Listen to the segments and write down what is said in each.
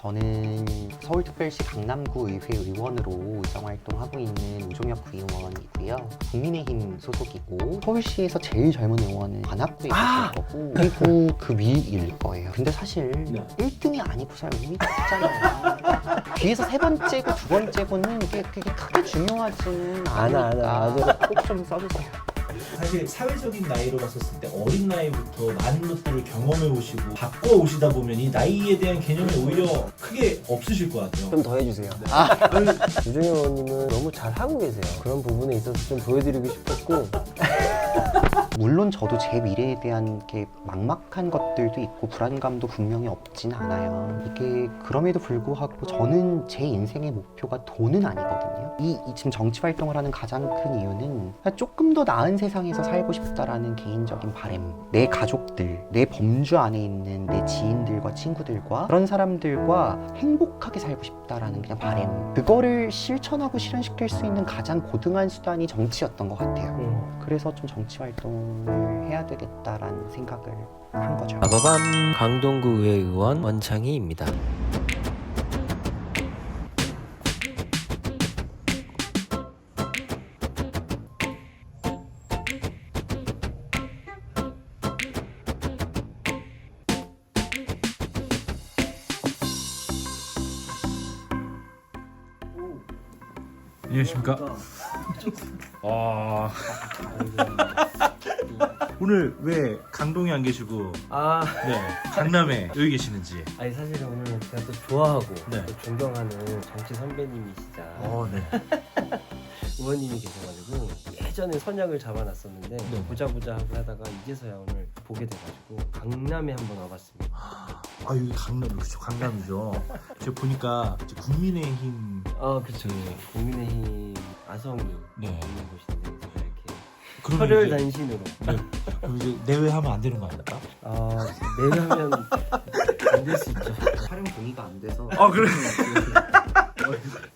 저는 서울특별시 강남구 의회 의원으로 의정활동하고 있는 우종혁 구의원이고요. 국민의힘 소속이고 서울시에서 제일 젊은 의원은 관악구에 있을 거고 그리고 그 위일 거예요. 근데 사실 1등이 아니고 살 의미가 없잖아요. 뒤에서 세 번째고 두 번째고는 그게 크게 중요하지는 않으니까 꼭 좀 써주세요. 사실 사회적인 나이로 봤었을 때 어린 나이부터 많은 것들을 경험해 오시고 바꿔 오시다 보면 이 나이에 대한 개념이 오히려 크게 없으실 것 같아요. 좀 더 해주세요. 유정현 의원님은 너무 잘하고 계세요. 그런 부분에 있어서 좀 보여드리고 싶었고 물론 저도 제 미래에 대한 게 막막한 것들도 있고 불안감도 분명히 없진 않아요. 이게 그럼에도 불구하고 저는 제 인생의 목표가 돈은 아니거든요. 이 지금 정치 활동을 하는 가장 큰 이유는 조금 더 나은 세상에서 살고 싶다라는 개인적인 바람, 내 가족들, 내 범주 안에 있는 내 지인들과 친구들과 그런 사람들과 행복하게 살고 싶다라는 그냥 바람, 그거를 실천하고 실현시킬 수 있는 가장 고등한 수단이 정치였던 것 같아요. 그래서 좀 정치 활동을 해야 되겠다라는 생각을 한 거죠. 빠바밤, 강동구 의회 의원 원창희입니다. 안녕하십니까? 오늘 왜 강동에 안 계시고 강남에 여기 계시는지. 아니 사실은 오늘 제가 또 좋아하고 네. 또 존경하는 정치 선배님이시자 의원님이 계셔가지고 예전에 선약을 잡아놨었는데 보자 하고 하다가 이제서야 오늘 보게 돼가지고 강남에 한번 와봤습니다. 아 여기 강남 그렇죠, 강남이죠. 제가 보니까 이제 국민의힘 그렇죠. 국민의힘 아성이 있는 곳인데 제가 이렇게 그러면 철혈 이제- 단신으로 그럼 이제 내외하면 안 되는 거 아닙니까? 내려면 안 될 수 있죠. 촬영 동의가 안 돼서 그래.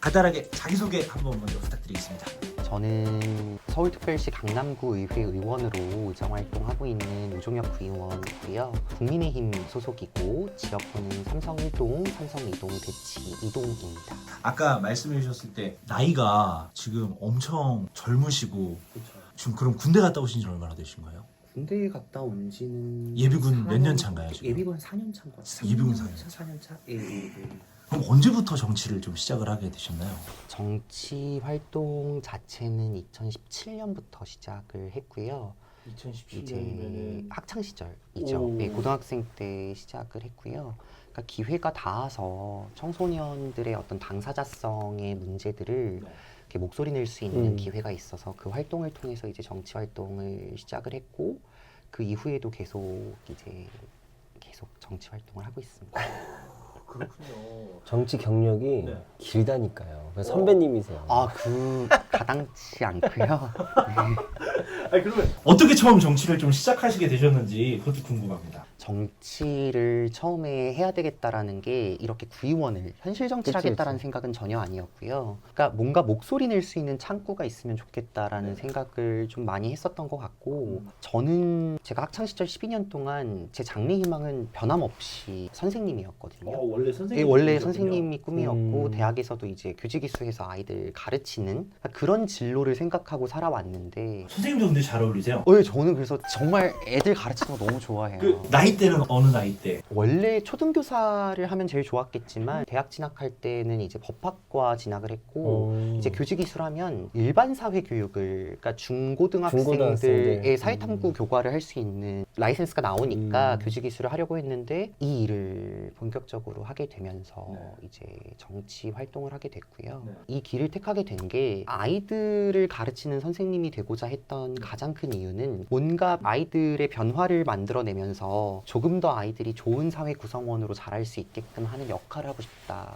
간단하게 자기소개 한번 먼저 부탁드리겠습니다. 저는 서울특별시 강남구 의회 의원으로 의정활동하고 있는 우종혁 구의원이고요. 국민의힘 소속이고 지역구는 삼성 1동, 삼성 2동, 대치 2동입니다. 아까 말씀해 주셨을 때 나이가 지금 엄청 젊으시고 지금 그럼 군대 갔다 오신 지 얼마나 되신 거예요? 군대에 갔다 온 지는 예비군 몇 년 차인가요, 지금? 예비군 4년 차인 것 같아요. 예비군 4년 차. 4년 차? 예. 그럼 언제부터 정치를 좀 시작을 하게 되셨나요? 정치 활동 자체는 2017년부터 시작을 했고요. 2017년이면은 이제 학창 시절이죠. 네, 고등학생 때 시작을 했고요. 그러니까 기회가 닿아서 청소년들의 어떤 당사자성의 문제들을 이렇게 목소리 낼 수 있는 기회가 있어서 그 활동을 통해서 이제 정치 활동을 시작을 했고 그 이후에도 계속 정치 활동을 하고 있습니다. 그렇군요. 정치 경력이 길다니까요. 그래서 선배님이세요. 가당치 않고요. 아니 그러면 어떻게 처음 정치를 좀 시작하시게 되셨는지 그것도 궁금합니다. 정치를 처음에 해야 되겠다라는 게 이렇게 구의원을 현실 정치를 하겠다라는 생각은 전혀 아니었고요. 그러니까 뭔가 목소리 낼 수 있는 창구가 있으면 좋겠다라는 생각을 좀 많이 했었던 것 같고 저는 제가 학창 시절 12년 동안 제 장래 희망은 변함없이 선생님이었거든요. 원래 선생님. 원래 선생님이 꿈이었고 대학에서도 이제 교직이수해서 아이들 가르치는 그런 진로를 생각하고 살아왔는데 선생님도 근데 잘 어울리세요. 저는 그래서 정말 애들 가르치는 거 너무 좋아해요. 그 나이 때는 어느 나이 때? 원래 초등교사를 하면 제일 좋았겠지만 대학 진학할 때는 이제 법학과 진학을 했고 이제 교직이수라면 일반 사회 교육을 그러니까 중고등학생들의 사회탐구 교과를 할 수 있는 라이센스가 나오니까 교직이수를 하려고 했는데 이 일을 본격적으로 하게 되면서 이제 정치 활동을 하게 됐고요. 이 길을 택하게 된 게 아이들을 가르치는 선생님이 되고자 했던 가장 큰 이유는 뭔가 아이들의 변화를 만들어내면서 조금 더 아이들이 좋은 사회 구성원으로 자랄 수 있게끔 하는 역할을 하고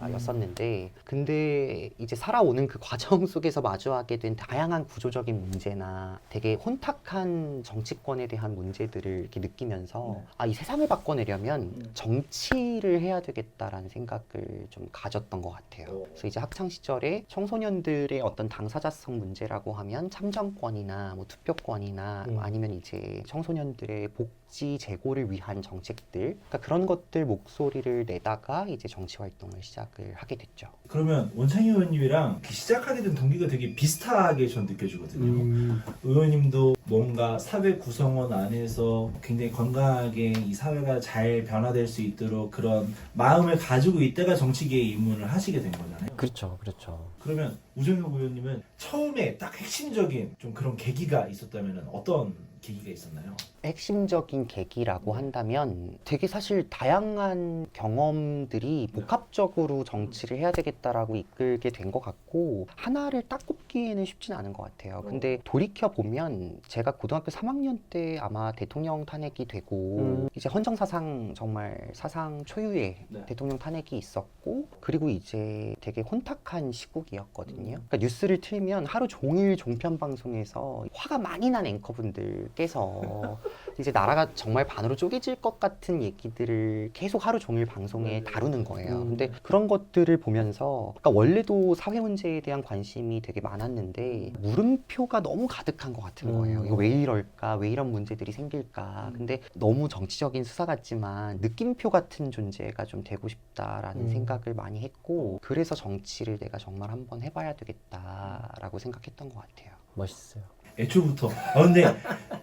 싶다였었는데 근데 이제 살아오는 그 과정 속에서 마주하게 된 다양한 구조적인 문제나 되게 혼탁한 정치권에 대한 문제들을 이렇게 느끼면서 이 세상을 바꿔내려면 정치를 해야 되겠다라는 생각을 좀 가졌던 것 같아요. 그래서 이제 학창 시절에 청소년들의 어떤 당사자성 문제라고 하면 참정권이나 뭐 투표권이나 아니면 이제 청소년들의 복 복지 제고를 위한 정책들, 그러니까 그런 것들 목소리를 내다가 이제 정치 활동을 시작을 하게 됐죠. 그러면 원창희 의원님이랑 시작하게 된 동기가 되게 비슷하게 전 느껴지거든요. 의원님도 뭔가 사회 구성원 안에서 굉장히 건강하게 이 사회가 잘 변화될 수 있도록 그런 마음을 가지고 이때가 정치계에 입문을 하시게 된 거잖아요. 그렇죠, 그렇죠. 그러면 우정혁 의원님은 처음에 딱 핵심적인 좀 그런 계기가 있었다면 어떤 계기가 있었나요? 핵심적인 계기라고 한다면 되게 사실 다양한 경험들이 복합적으로 정치를 해야 되겠다라고 이끌게 된 것 같고 하나를 딱 꼽기에는 쉽진 않은 것 같아요. 근데 돌이켜보면 제가 고등학교 3학년 때 아마 대통령 탄핵이 되고 이제 헌정사상 정말 사상 초유의 네. 대통령 탄핵이 있었고 그리고 이제 되게 혼탁한 시국이었거든요. 그러니까 뉴스를 틀면 하루 종일 종편 방송에서 화가 많이 난 앵커분들께서 이제 나라가 정말 반으로 쪼개질 것 같은 얘기들을 계속 하루 종일 방송에 다루는 거예요. 근데 그런 것들을 보면서 그러니까 원래도 사회 문제에 대한 관심이 되게 많았는데 물음표가 너무 가득한 것 같은 거예요. 이거 왜 이럴까? 왜 이런 문제들이 생길까? 근데 너무 정치적인 수사 같지만 느낌표 같은 존재가 좀 되고 싶다라는 생각을 많이 했고 그래서 정치를 내가 정말 한번 해봐야 되겠다라고 생각했던 것 같아요. 멋있어요. 애초부터. 근데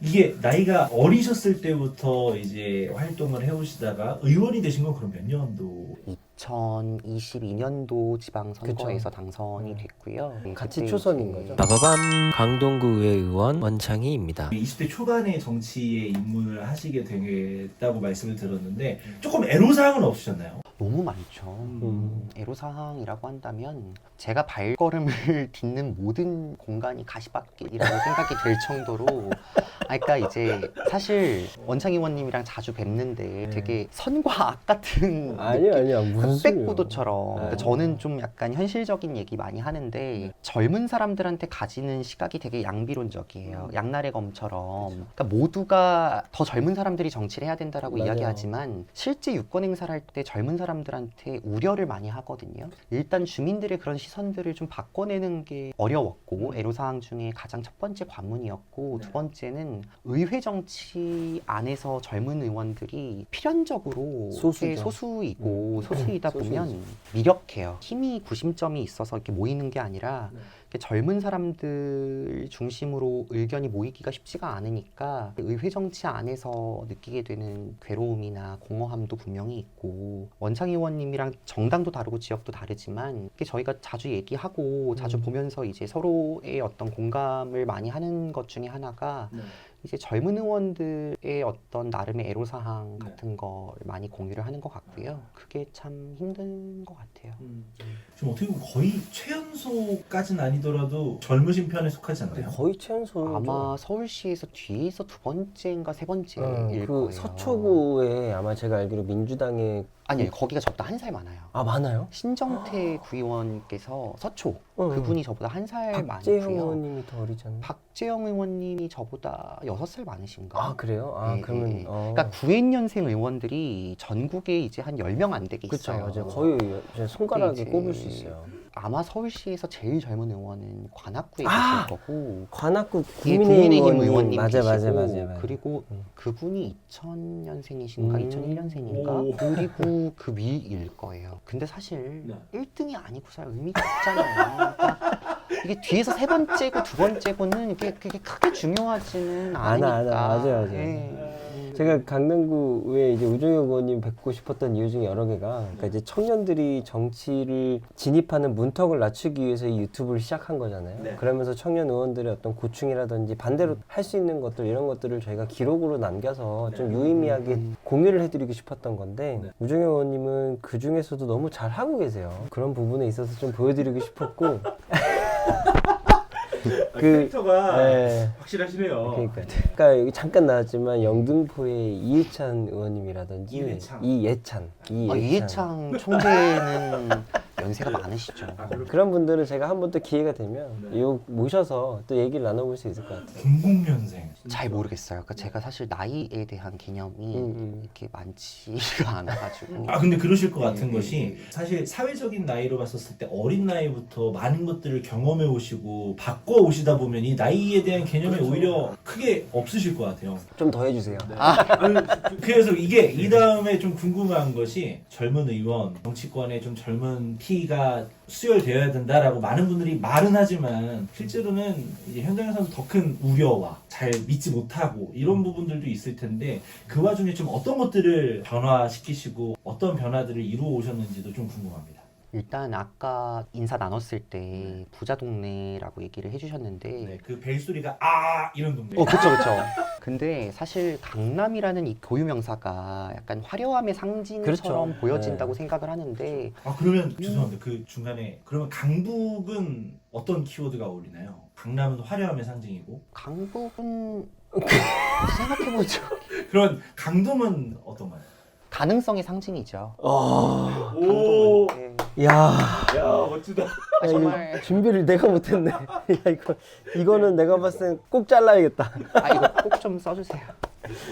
이게 나이가 어리셨을 때부터 이제 활동을 해오시다가 의원이 되신 건 그럼 몇 년도? 2022년도 지방선거에서 당선이 됐고요. 같이 그때 초선인 이제 거죠? 마바밤 강동구의회 의원 원창희입니다. 20대 초반에 정치에 입문을 하시게 됐다고 말씀을 들었는데 조금 애로사항은 없으셨나요? 너무 많죠. 애로사항이라고 한다면 제가 발걸음을 딛는 모든 공간이 가시밭길이라고 생각이 들 정도로 그러니까 이제 사실 원창희 의원님이랑 자주 뵙는데 되게 선과 악 같은 아니야 무슨 소리예요? 흑백구도처럼 그러니까 저는 좀 약간 현실적인 얘기 많이 하는데 젊은 사람들한테 가지는 시각이 되게 양비론적이에요. 양날의 검처럼 그러니까 모두가 더 젊은 사람들이 정치를 해야 된다라고 맞아요. 이야기하지만 실제 유권 행사를 할 때 젊은 사람들한테 우려를 많이 하거든요. 일단 주민들의 그런 시선들을 좀 바꿔내는 게 어려웠고 애로사항 중에 가장 첫 번째 관문이었고 두 번째는 의회 정치 안에서 젊은 의원들이 필연적으로 소수죠. 소수이고 소수이다 소수이죠. 보면 미력해요. 힘이 구심점이 있어서 이렇게 모이는 게 아니라 이렇게 젊은 사람들 중심으로 의견이 모이기가 쉽지가 않으니까 의회 정치 안에서 느끼게 되는 괴로움이나 공허함도 분명히 있고 원창희 의원님이랑 정당도 다르고 지역도 다르지만 이게 저희가 자주 얘기하고 자주 보면서 이제 서로의 어떤 공감을 많이 하는 것 중에 하나가 이제 젊은 의원들의 어떤 나름의 애로사항 같은 걸 많이 공유를 하는 것 같고요. 그게 참 힘든 것 같아요. 지금 어떻게 보면 거의 최연소까지는 아니더라도 젊으신 편에 속하지 않나요? 거의 최연소죠. 아마 서울시에서 뒤에서 두 번째인가 세 번째일 그 거예요. 서초구에 아마 제가 알기로 민주당의 아니요, 거기가 저보다 한 살 많아요. 아 많아요? 신정태 구의원께서 서초 응. 그분이 저보다 한 살 박재형 많고요. 의원님이 더 어리지 않나? 박재영 의원님이 저보다 6살 많으신가? 아 그래요? 아 네, 그러면 네. 그러니까 92년생 의원들이 전국에 이제 한 10명 안 되게 그쵸 있어요. 맞아요. 거의 제 손가락에 이제 꼽을 수 있어요. 아마 서울시에서 제일 젊은 의원은 관악구에 아! 계실 거고 관악구 예, 국민의힘 의원님 맞아 계시고 맞아. 그리고 그분이 2000년생이신가 2001년생인가 오. 그리고 그 위일 거예요. 근데 사실 네. 1등이 아니고 살 의미가 없잖아요. 그러니까 이게 뒤에서 세 번째고 두 번째고는 이게 그게 크게 중요하지는 않으니까. 맞아요. 예. 제가 강남구에 이제 우정혁 의원님 뵙고 싶었던 이유 중에 여러 개가 그러니까 이제 청년들이 정치를 진입하는 문턱을 낮추기 위해서 이 유튜브를 시작한 거잖아요. 네. 그러면서 청년 의원들의 어떤 고충이라든지 반대로 할 수 있는 것들 이런 것들을 저희가 기록으로 남겨서 좀 유의미하게 공유를 해드리고 싶었던 건데 우정혁 의원님은 그 중에서도 너무 잘 하고 계세요. 그런 부분에 있어서 좀 보여드리고 싶었고 캐릭터가 네. 확실하시네요. 그러니까 여기 잠깐 나왔지만 영등포의 이해찬 의원님이라든지 이해찬. 이해찬 이해창 총재는 연세가 많으시죠. 그런 분들은 제가 한 번 또 기회가 되면 네. 요 모셔서 또 얘기를 나눠볼 수 있을 것 같아요. 00년생. 잘 모르겠어요. 그러니까 제가 사실 나이에 대한 개념이 이렇게 많지가 않아가지고. 아 근데 그러실 것 같은 네, 것이 사실 사회적인 나이로 봤었을 때 어린 나이부터 많은 것들을 경험해 오시고 바꿔 오시다 보면 이 나이에 대한 개념이 오히려 크게 없으실 것 같아요. 좀 더 해주세요. 그래서 이게 이 다음에 좀 궁금한 것이 젊은 의원, 정치권에 좀 젊은 피가 수혈되어야 된다라고 많은 분들이 말은 하지만 실제로는 이제 현장에서는 더 큰 우려와 잘 믿지 못하고 이런 부분들도 있을 텐데 그 와중에 좀 어떤 것들을 변화시키시고 어떤 변화들을 이루어 오셨는지도 좀 궁금합니다. 일단 아까 인사 나눴을 때 부자 동네라고 얘기를 해주셨는데 네, 그 벨소리가 아 이런 동네. 그쵸. 근데 사실 강남이라는 이 고유명사가 약간 화려함의 상징처럼 그렇죠. 보여진다고 네. 생각을 하는데 아 그러면 죄송합니다. 그 중간에 그러면 강북은 어떤 키워드가 어울리나요? 강남은 화려함의 상징이고 강북은 생각해보죠. 그런 강동은 어떤가요? 가능성의 상징이죠. 오, 강동은. 네. 야, 야 멋지다. 아, 정말 준비를 내가 못했네. 야, 이거는 내가 봤을 땐 꼭 잘라야겠다. 이거 꼭 좀 써주세요.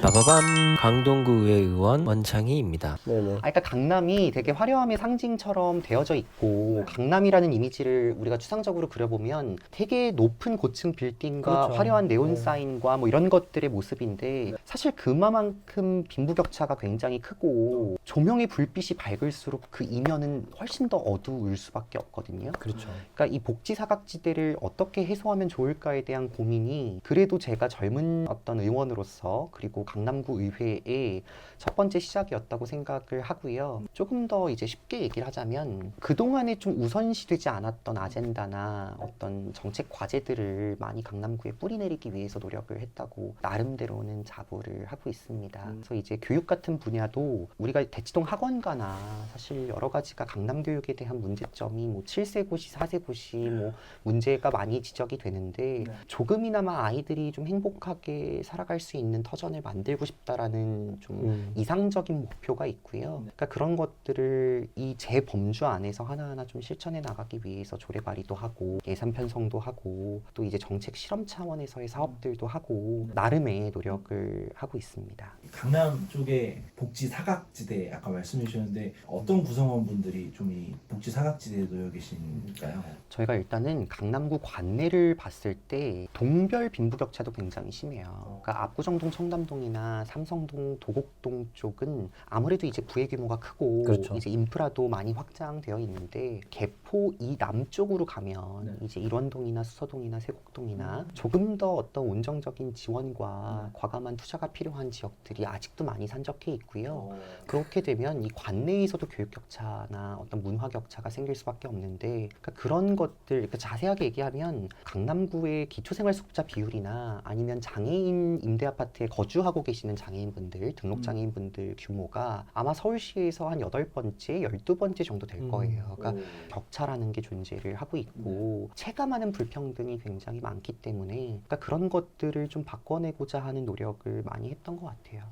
빠바밤 강동구 의회 의원 원창희입니다. 네네. 그러니까 강남이 되게 화려함의 상징처럼 되어져 있고 강남이라는 이미지를 우리가 추상적으로 그려보면 되게 높은 고층 빌딩과 그렇죠. 화려한 네온 네. 사인과 뭐 이런 것들의 모습인데 사실 그만큼 빈부격차가 굉장히 크고 조명의 불빛이 밝을수록 그 이면은 훨씬 더 어두울 수밖에 없거든요. 그렇죠. 그러니까 이 복지 사각지대를 어떻게 해소하면 좋을까에 대한 고민이 그래도 제가 젊은 어떤 의원으로서 그리고 강남구 의회의 첫 번째 시작이었다고 생각을 하고요. 조금 더 이제 쉽게 얘기를 하자면 그동안에 좀 우선시되지 않았던 아젠다나 어떤 정책 과제들을 많이 강남구에 뿌리내리기 위해서 노력을 했다고 나름대로는 자부를 하고 있습니다. 그래서 이제 교육 같은 분야도 우리가 대치동 학원가나 사실 여러 가지가 강남 교육에 대한 문제점이 뭐 7세 고시, 4세 고시 뭐 문제가 많이 지적이 되는데 조금이나마 아이들이 좀 행복하게 살아갈 수 있는 터전을 만들고 싶다라는 좀 이상적인 목표가 있고요. 그러니까 그런 것들을 이 제 범주 안에서 하나하나 좀 실천해 나가기 위해서 조례 발의도 하고 예산 편성도 하고 또 이제 정책 실험 차원에서의 사업들도 하고 나름의 노력을 하고 있습니다. 강남 쪽에 복지 사각지대 아까 말씀해 주셨는데 어떤 구성원분들이 좀 이 복지 사각지대에 놓여 계신가요? 저희가 일단은 강남구 관내를 봤을 때 동별 빈부격차도 굉장히 심해요. 그러니까 압구정동, 청담동이나 삼성동, 도곡동 쪽은 아무래도 이제 부의 규모가 크고 그렇죠. 이제 인프라도 많이 확장되어 있는데 개포 이 남쪽으로 가면 이제 일원동이나 수서동이나 세곡동이나 조금 더 어떤 온정적인 지원과 과감한 투자가 필요한 지역들이 아직도 많이 산적해 있고요. 그렇게 되면 이 관내에서도 교육 격차나 어떤 문화 격차가 생길 수밖에 없는데 그러니까 그런 것들 그러니까 자세하게 얘기하면 강남구의 기초생활수급자 비율이나 아니면 장애인 임대아파트에 거주하고 계시는 장애인분들 등록장애인분들 규모가 아마 서울시에서 한 8번째, 12번째 정도 될 거예요. 그러니까 격차라는 게 존재를 하고 있고 체감하는 불평등이 굉장히 많기 때문에 그러니까 그런 것들을 좀 바꿔내고자 하는 노력을 많이 했던 것 같아요.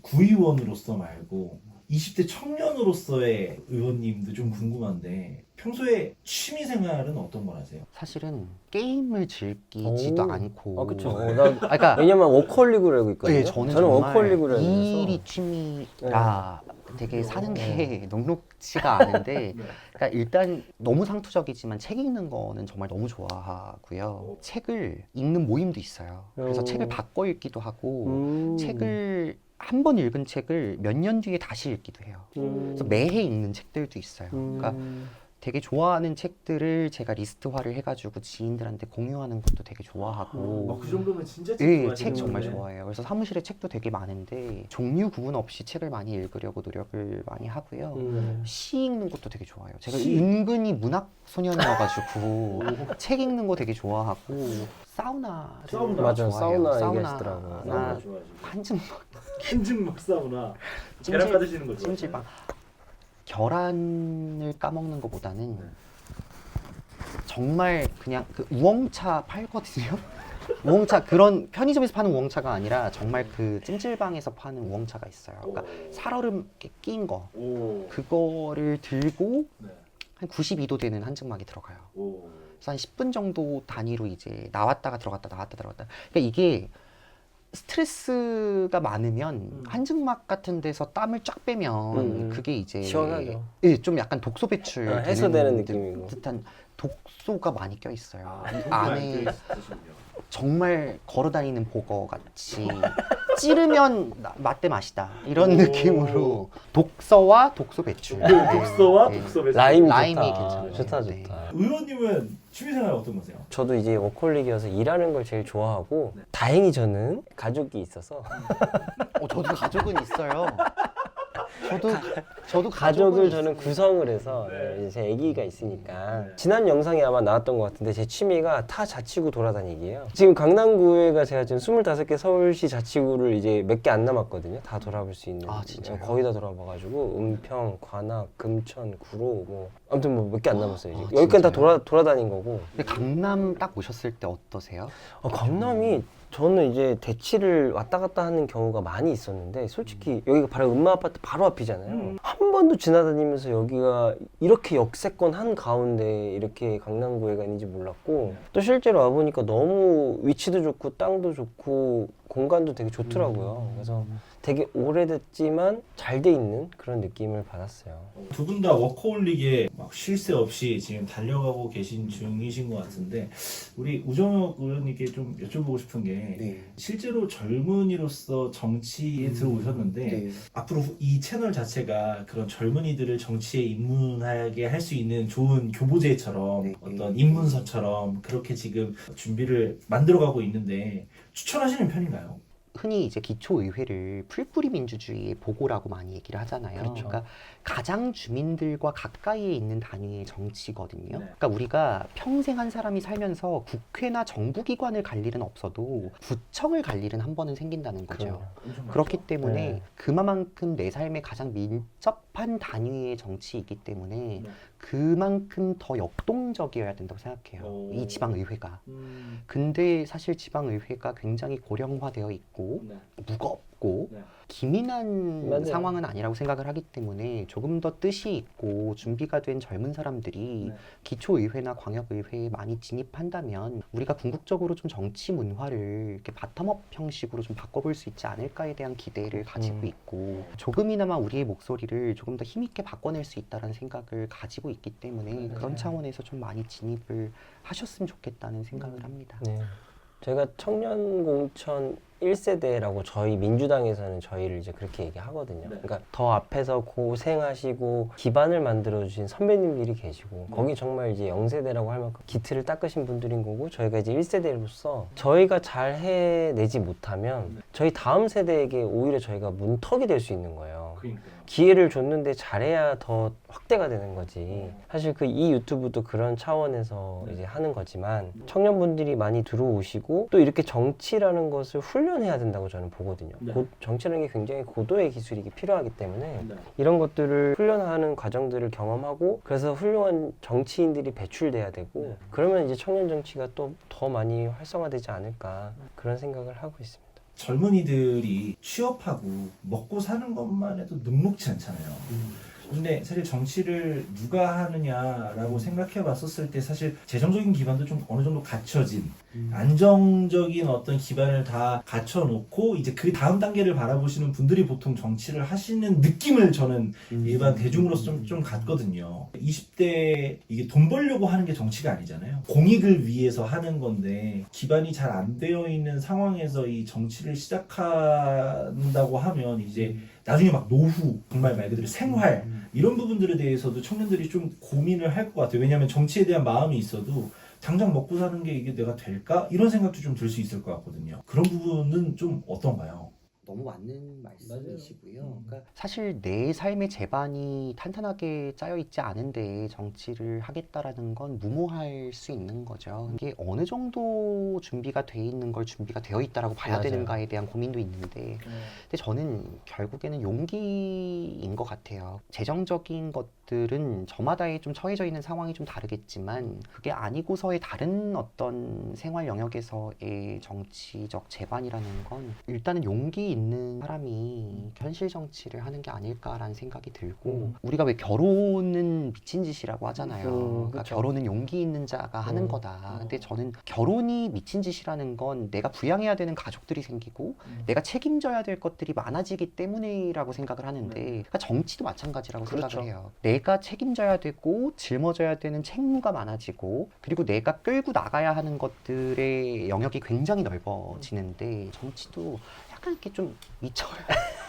구의원으로서 말고 20대 청년으로서의 의원님도 좀 궁금한데 평소에 취미 생활은 어떤 걸 하세요? 사실은 게임을 즐기지도 오. 않고 아, 그쵸. 그러니까 왜냐면 워커홀릭을 알고 있거든요. 네, 저는 워커홀릭을 정말 해서 일이 취미라 되게 사는 게 녹록지가 않은데 그러니까 일단 너무 상투적이지만 책 읽는 거는 정말 너무 좋아하고요. 책을 읽는 모임도 있어요. 그래서 책을 바꿔 읽기도 하고 책을 한 번 읽은 책을 몇 년 뒤에 다시 읽기도 해요. 그래서 매해 읽는 책들도 있어요. 그러니까 되게 좋아하는 책들을 제가 리스트화를 해가지고 지인들한테 공유하는 것도 되게 좋아하고 그 정도면 진짜 네, 책 정말 좋아해요. 그래서 사무실에 책도 되게 많은데 종류 구분 없이 책을 많이 읽으려고 노력을 많이 하고요. 시 읽는 것도 되게 좋아해요. 제가 은근히 문학 소년이어가지고 책 읽는 거 되게 좋아하고 사우나를 맞아요. 좋아해요. 사우나 얘기하시더라고요. 사우나 한증막 한증막 사우나 계란 까드시는 거 찜질방 계란을 까먹는 것보다는 정말 그냥 그 우엉차 팔거든요. 우엉차 그런 편의점에서 파는 우엉차가 아니라 정말 그 찜질방에서 파는 우엉차가 있어요. 그러니까 살얼음 끼인 거 그거를 들고 한 92도 되는 한증막이 들어가요. 오. 그래서 한 10분 정도 단위로 이제 나왔다가 들어갔다 나왔다 들어갔다. 그러니까 이게 스트레스가 많으면 한증막 같은 데서 땀을 쫙 빼면 그게 이제 시원하죠. 예, 좀 약간 독소 배출 해소되는 느낌이고. 듯한 독소가 많이 껴 있어요. 이 이 안에 정말 걸어다니는 보거 같이 찌르면 맛대 맛이다 이런 느낌으로 독서와 독소 배출. 독서와 네. 독소 배출. 라임이 괜찮아요. 좋다. 네. 의원님은 취미생활 어떤 거세요? 저도 이제 워커홀릭이어서 일하는 걸 제일 좋아하고 다행히 저는 가족이 있어서 저도 가족은 있어요. 저도 가족을 가족은 저는 있어요. 구성을 해서 이제 제 아기가 있으니까 지난 영상에 아마 나왔던 것 같은데 제 취미가 타 자치구 돌아다니기예요. 지금 강남구에가 제가 지금 25개 서울시 자치구를 이제 몇 개 안 남았거든요. 다 돌아볼 수 있는. 아, 진짜요? 거의 다 돌아봐가지고 은평, 관악, 금천, 구로 뭐 아무튼 뭐 몇 개 안 남았어요. 이제. 아, 여기까지 다 진짜요? 돌아다닌 거고. 근데 강남 딱 오셨을 때 어떠세요? 강남이 저는 이제 대치를 왔다 갔다 하는 경우가 많이 있었는데 솔직히 여기가 바로 음마 아파트 바로 앞이잖아요. 한 번도 지나다니면서 여기가 이렇게 역세권 한 가운데 이렇게 강남구에가 있는지 몰랐고 또 실제로 와보니까 너무 위치도 좋고 땅도 좋고 공간도 되게 좋더라고요. 그래서 되게 오래됐지만 잘 돼 있는 그런 느낌을 받았어요. 두 분 다 워커홀릭에 막 쉴 새 없이 지금 달려가고 계신 중이신 것 같은데 우리 우정혁 의원님께 좀 여쭤보고 싶은 게 실제로 젊은이로서 정치에 들어오셨는데 앞으로 이 채널 자체가 그런 젊은이들을 정치에 입문하게 할 수 있는 좋은 교보제처럼 어떤 입문서처럼 그렇게 지금 준비를 만들어가고 있는데 추천하시는 편인가요? 흔히 이제 기초의회를 풀뿌리 민주주의의 보고라고 많이 얘기를 하잖아요. 그렇죠. 그러니까 가장 주민들과 가까이에 있는 단위의 정치거든요. 네. 그러니까 우리가 평생 한 사람이 살면서 국회나 정부기관을 갈 일은 없어도 구청을 갈 일은 한 번은 생긴다는 거죠. 그렇기 때문에 네. 그만큼 내 삶에 가장 밀접한 단위의 정치이기 때문에 네. 그만큼 더 역동적이어야 된다고 생각해요. 오. 이 지방의회가. 근데 사실 지방의회가 굉장히 고령화되어 있고 네. 무겁고 네. 기민한 맞아요. 상황은 아니라고 생각을 하기 때문에 조금 더 뜻이 있고 준비가 된 젊은 사람들이 네. 기초의회나 광역의회에 많이 진입한다면 우리가 궁극적으로 좀 정치 문화를 이렇게 바텀업 형식으로 좀 바꿔볼 수 있지 않을까에 대한 기대를 가지고 있고 조금이나마 우리의 목소리를 조금 더 힘있게 바꿔낼 수 있다는 생각을 가지고 있기 때문에 그런 차원에서 좀 많이 진입을 하셨으면 좋겠다는 생각을 합니다. 네. 저희가 청년공천 1세대라고 저희 민주당에서는 저희를 이제 그렇게 얘기하거든요. 네. 그러니까 더 앞에서 고생하시고 기반을 만들어주신 선배님들이 계시고 거기 정말 이제 0세대라고 할 만큼 기틀을 닦으신 분들인 거고 저희가 이제 1세대로서 저희가 잘 해내지 못하면 저희 다음 세대에게 오히려 저희가 문턱이 될 수 있는 거예요. 그러니까요. 기회를 줬는데 잘해야 더 확대가 되는 거지. 사실 그 이 유튜브도 그런 차원에서 이제 하는 거지만 청년분들이 많이 들어오시고 또 이렇게 정치라는 것을 훈련해야 된다고 저는 보거든요. 네. 정치라는 게 굉장히 고도의 기술이 필요하기 때문에 네. 이런 것들을 훈련하는 과정들을 경험하고 그래서 훌륭한 정치인들이 배출돼야 되고 그러면 이제 청년 정치가 또 더 많이 활성화되지 않을까 그런 생각을 하고 있습니다. 젊은이들이 취업하고 먹고 사는 것만 해도 녹록지 않잖아요. 근데 사실 정치를 누가 하느냐라고 생각해 봤었을 때 사실 재정적인 기반도 좀 어느 정도 갖춰진 안정적인 어떤 기반을 다 갖춰놓고 이제 그 다음 단계를 바라보시는 분들이 보통 정치를 하시는 느낌을 저는 일반 대중으로서 좀 갖거든요. 20대 이게 돈 벌려고 하는 게 정치가 아니잖아요. 공익을 위해서 하는 건데 기반이 잘 안 되어 있는 상황에서 이 정치를 시작한다고 하면 이제 나중에 막 노후, 정말 말 그대로 생활 이런 부분들에 대해서도 청년들이 좀 고민을 할 것 같아요. 왜냐하면 정치에 대한 마음이 있어도 당장 먹고 사는 게 이게 내가 될까? 이런 생각도 좀 들 수 있을 것 같거든요. 그런 부분은 좀 어떤가요? 너무 맞는 말씀이시고요. 그러니까 사실 내 삶의 제반이 탄탄하게 짜여 있지 않은데 정치를 하겠다라는 건 무모할 수 있는 거죠. 이게 어느 정도 준비가 돼 있는 걸 준비가 되어 있다라고 봐야 맞아요. 되는가에 대한 고민도 있는데, 근데 저는 결국에는 용기인 것 같아요. 재정적인 것들은 저마다의 좀 처해져 있는 상황이 좀 다르겠지만 그게 아니고서의 다른 어떤 생활 영역에서의 정치적 제반이라는 건 일단은 용기 있는 사람이 현실 정치를 하는 게 아닐까라는 생각이 들고 우리가 왜 결혼은 미친 짓이라고 하잖아요. 그러니까 그쵸. 결혼은 용기 있는 자가 하는 거다. 근데 저는 결혼이 미친 짓이라는 건 내가 부양해야 되는 가족들이 생기고 내가 책임져야 될 것들이 많아지기 때문이라고 생각을 하는데 그러니까 정치도 마찬가지라고 그렇죠. 생각을 해요. 내가 책임져야 되고 짊어져야 되는 책무가 많아지고 그리고 내가 끌고 나가야 하는 것들의 영역이 굉장히 넓어지는데 정치도 약간 이렇게 좀 미쳐야 할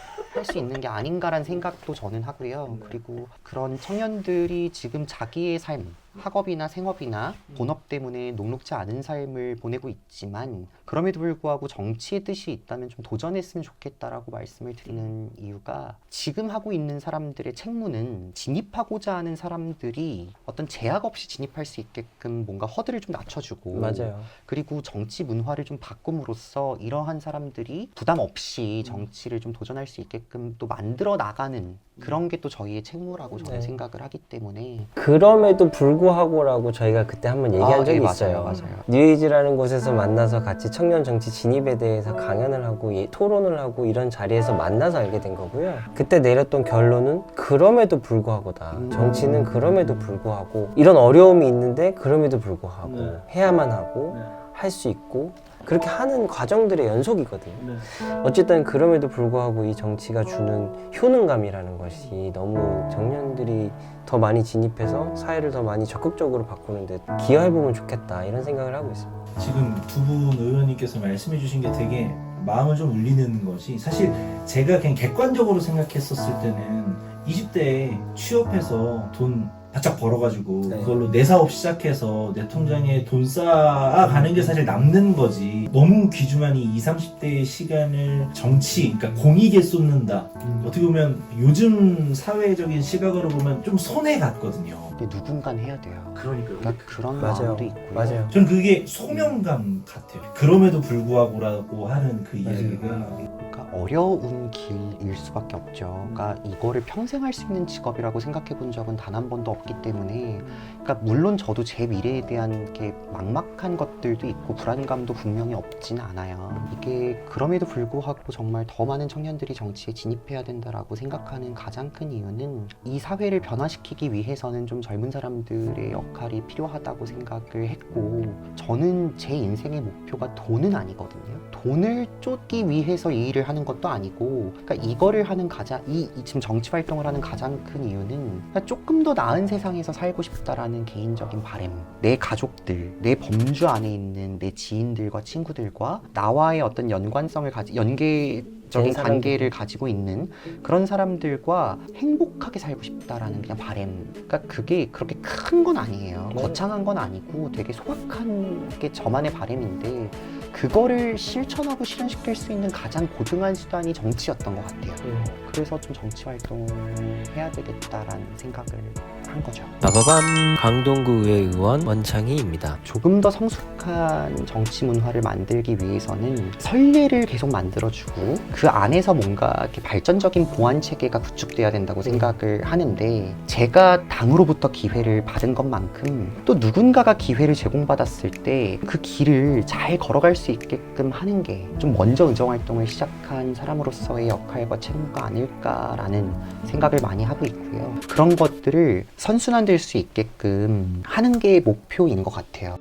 수 있는 게 아닌가라는 생각도 저는 하고요. 그리고 그런 청년들이 지금 자기의 삶, 학업이나 생업이나 본업 때문에 녹록지 않은 삶을 보내고 있지만 그럼에도 불구하고 정치의 뜻이 있다면 좀 도전했으면 좋겠다라고 말씀을 드리는 이유가 지금 하고 있는 사람들의 책무는 진입하고자 하는 사람들이 어떤 제약 없이 진입할 수 있게끔 뭔가 허들을 좀 낮춰주고 맞아요. 그리고 정치 문화를 좀 바꿈으로써 이러한 사람들이 부담 없이 정치를 좀 도전할 수 있게끔 또 만들어 나가는 그런 게 또 저희의 책무라고 저는 네. 생각을 하기 때문에 그럼에도 불구하고라고 저희가 그때 한번 얘기한 적이 네, 있어요. 맞아요. 뉴에이지라는 곳에서 만나서 같이 청년 정치 진입에 대해서 강연을 하고 토론을 하고 이런 자리에서 만나서 알게 된 거고요. 그때 내렸던 결론은 그럼에도 불구하고다. 정치는 그럼에도 불구하고 이런 어려움이 있는데 그럼에도 불구하고 해야만 하고 할 수 있고 그렇게 하는 과정들의 연속이거든요. 어쨌든 그럼에도 불구하고 이 정치가 주는 효능감이라는 것이 너무 청년들이 더 많이 진입해서 사회를 더 많이 적극적으로 바꾸는데 기여해보면 좋겠다 이런 생각을 하고 있습니다. 지금 두 분 의원님께서 말씀해 주신 게 되게 마음을 좀 울리는 것이 사실 제가 그냥 객관적으로 생각했었을 때는 20대에 취업해서 돈 바짝 벌어가지고 그걸로 내 사업 시작해서 내 통장에 돈 쌓아가는 게 사실 남는 거지. 너무 귀중한 이 20, 30대의 시간을 정치, 그러니까 공익에 쏟는다. 어떻게 보면 요즘 사회적인 시각으로 보면 좀 손해 같거든요. 근데 누군가는 해야 돼요. 그러니까요. 그러니까 그런 맞아요. 마음도 있고요. 맞아요. 전 그게 소명감 같아요. 그럼에도 불구하고라고 하는 그 이야기가 그러니까 어려운 길일 수밖에 없죠. 그러니까 이거를 평생 할 수 있는 직업이라고 생각해 본 적은 단 한 번도 없기 때문에 그러니까 물론 저도 제 미래에 대한 게 막막한 것들도 있고 불안감도 분명히 없진 않아요. 이게 그럼에도 불구하고 정말 더 많은 청년들이 정치에 진입해야 된다라고 생각하는 가장 큰 이유는 이 사회를 변화시키기 위해서는 좀 젊은 사람들의 역할이 필요하다고 생각을 했고 저는 제 인생의 목표가 돈은 아니거든요. 돈을 쫓기 위해서 이 일을 하는 것도 아니고 그러니까 이거를 하는 지금 정치 활동을 하는 가장 큰 이유는 그러니까 조금 더 나은 세상에서 살고 싶다라는 개인적인 바람, 내 가족들, 내 범주 안에 있는 내 지인들과 친구들과 나와의 어떤 연계적인 관계를 가지고 있는 그런 사람들과 행복하게 살고 싶다라는 그냥 바람. 그러니까 그게 그렇게 큰 건 아니에요. 거창한 건 아니고 되게 소박한 게 저만의 바람인데 그거를 실천하고 실현시킬 수 있는 가장 고등한 수단이 정치였던 것 같아요. 그래서 좀 정치 활동을 해야 되겠다라는 생각을 한 거죠. 빠바밤 강동구 의회 의원 원창희입니다. 조금 더 성숙한 정치 문화를 만들기 위해서는 선례를 계속 만들어주고 그 안에서 뭔가 이렇게 발전적인 보완 체계가 구축돼야 된다고 생각을 하는데 제가 당으로부터 기회를 받은 것만큼 또 누군가가 기회를 제공받았을 때 그 길을 잘 걸어갈 수 있게끔 하는 게 좀 먼저 의정활동을 시작한 사람으로서의 역할과 책무가 아닐까라는 생각을 많이 하고 있고요. 그런 것들을 선순환될 수 있게끔 하는 게 목표인 것 같아요.